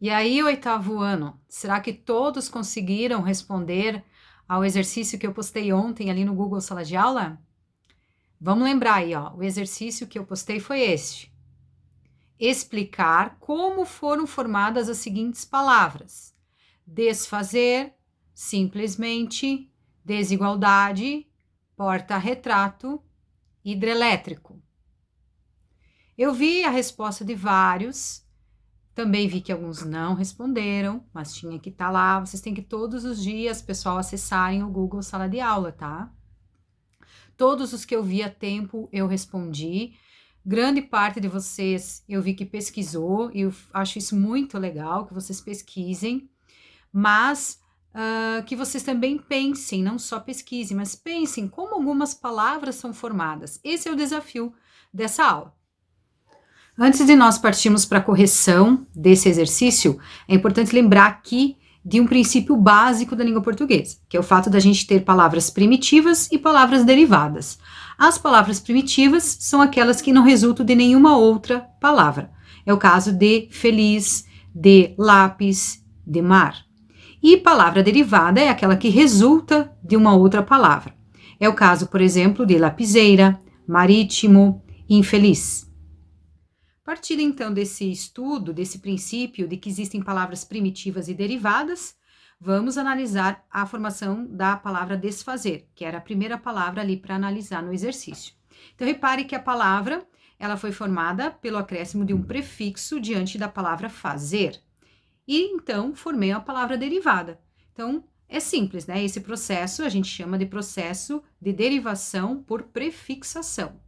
E aí, oitavo ano, será que todos conseguiram responder ao exercício que eu postei ontem ali no Google Sala de Aula? Vamos lembrar aí, ó, o exercício que eu postei foi este: explicar como foram formadas as seguintes palavras: desfazer, simplesmente, desigualdade, porta-retrato, hidrelétrico. Eu vi a resposta de vários. Também vi que alguns não responderam, mas tinha que estar lá. Vocês têm que todos os dias, pessoal, acessarem o Google Sala de Aula, tá? Todos os que eu vi a tempo, eu respondi. Grande parte de vocês eu vi que pesquisou, e eu acho isso muito legal, que vocês pesquisem, mas que vocês também pensem, não só pesquisem, mas pensem como algumas palavras são formadas. Esse é o desafio dessa aula. Antes de nós partirmos para a correção desse exercício, é importante lembrar aqui de um princípio básico da língua portuguesa, que é o fato da gente ter palavras primitivas e palavras derivadas. As palavras primitivas são aquelas que não resultam de nenhuma outra palavra. É o caso de feliz, de lápis, de mar. E palavra derivada é aquela que resulta de uma outra palavra. É o caso, por exemplo, de lapiseira, marítimo, infeliz. Partindo então desse estudo, desse princípio de que existem palavras primitivas e derivadas, vamos analisar a formação da palavra desfazer, que era a primeira palavra ali para analisar no exercício. Então, repare que a palavra ela foi formada pelo acréscimo de um prefixo diante da palavra fazer. E então formei a palavra derivada. Então, é simples, né? Esse processo a gente chama de processo de derivação por prefixação.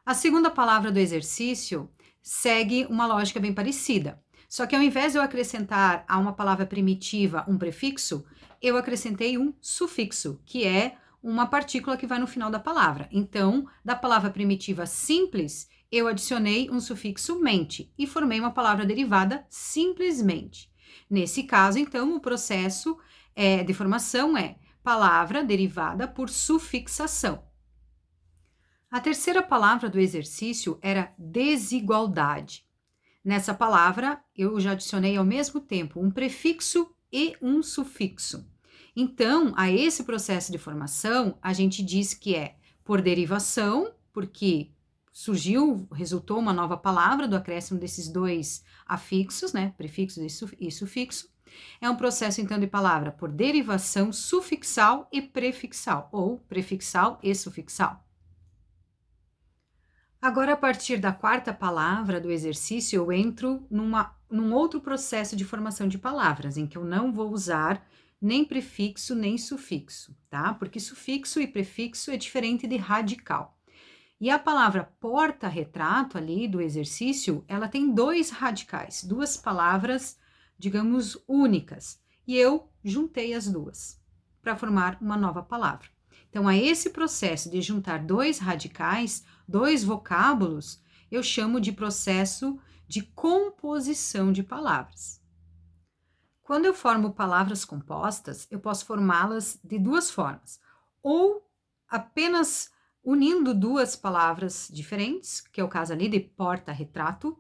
A segunda palavra do exercício segue uma lógica bem parecida. Só que ao invés de eu acrescentar a uma palavra primitiva um prefixo, eu acrescentei um sufixo, que é uma partícula que vai no final da palavra. Então, da palavra primitiva simples, eu adicionei um sufixo mente e formei uma palavra derivada simplesmente. Nesse caso, então, o processo de formação é palavra derivada por sufixação. A terceira palavra do exercício era desigualdade. Nessa palavra, eu já adicionei ao mesmo tempo um prefixo e um sufixo. Então, a esse processo de formação, a gente diz que é por derivação, porque resultou uma nova palavra do acréscimo desses dois afixos, né? Prefixo e sufixo. É um processo, então, de palavra por derivação sufixal e prefixal, ou prefixal e sufixal. Agora, a partir da quarta palavra do exercício, eu entro num outro processo de formação de palavras, em que eu não vou usar nem prefixo nem sufixo, tá? Porque sufixo e prefixo é diferente de radical. E a palavra porta-retrato ali do exercício, ela tem dois radicais, duas palavras, digamos, únicas. E eu juntei as duas para formar uma nova palavra. Então, a esse processo de juntar dois radicais, dois vocábulos, eu chamo de processo de composição de palavras. Quando eu formo palavras compostas, eu posso formá-las de duas formas. Ou apenas unindo duas palavras diferentes, que é o caso ali de porta-retrato,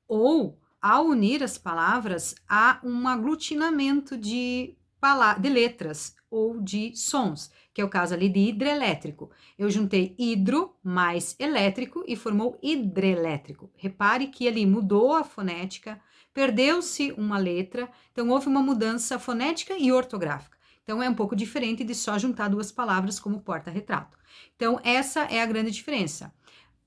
ou ao unir as palavras, há um aglutinamento de letras ou de sons, que é o caso ali de hidrelétrico. Eu juntei hidro mais elétrico e formou hidrelétrico. Repare que ali mudou a fonética, perdeu-se uma letra, então houve uma mudança fonética e ortográfica. Então é um pouco diferente de só juntar duas palavras como porta-retrato. Então essa é a grande diferença.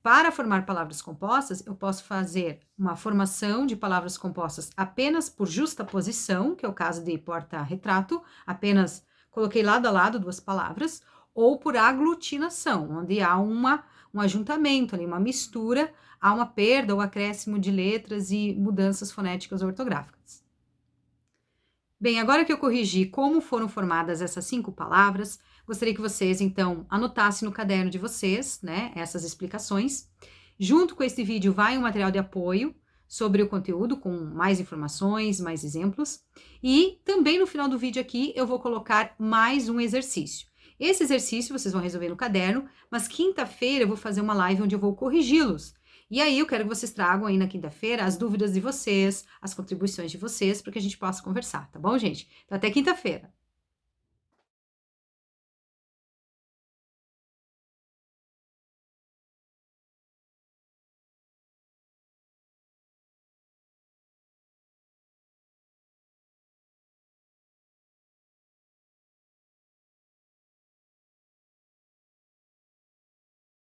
Para formar palavras compostas, eu posso fazer uma formação de palavras compostas apenas por justaposição, que é o caso de porta-retrato, apenas coloquei lado a lado duas palavras, ou por aglutinação, onde há um ajuntamento ali, uma mistura, há uma perda ou acréscimo de letras e mudanças fonéticas ou ortográficas. Bem, agora que eu corrigi como foram formadas essas 5 palavras, gostaria que vocês, então, anotassem no caderno de vocês, né, essas explicações. Junto com esse vídeo vai um material de apoio sobre o conteúdo, com mais informações, mais exemplos. E também no final do vídeo aqui eu vou colocar mais um exercício. Esse exercício vocês vão resolver no caderno, mas quinta-feira eu vou fazer uma live onde eu vou corrigi-los. E aí eu quero que vocês tragam aí na quinta-feira as dúvidas de vocês, as contribuições de vocês, para que a gente possa conversar, tá bom, gente? Então até quinta-feira.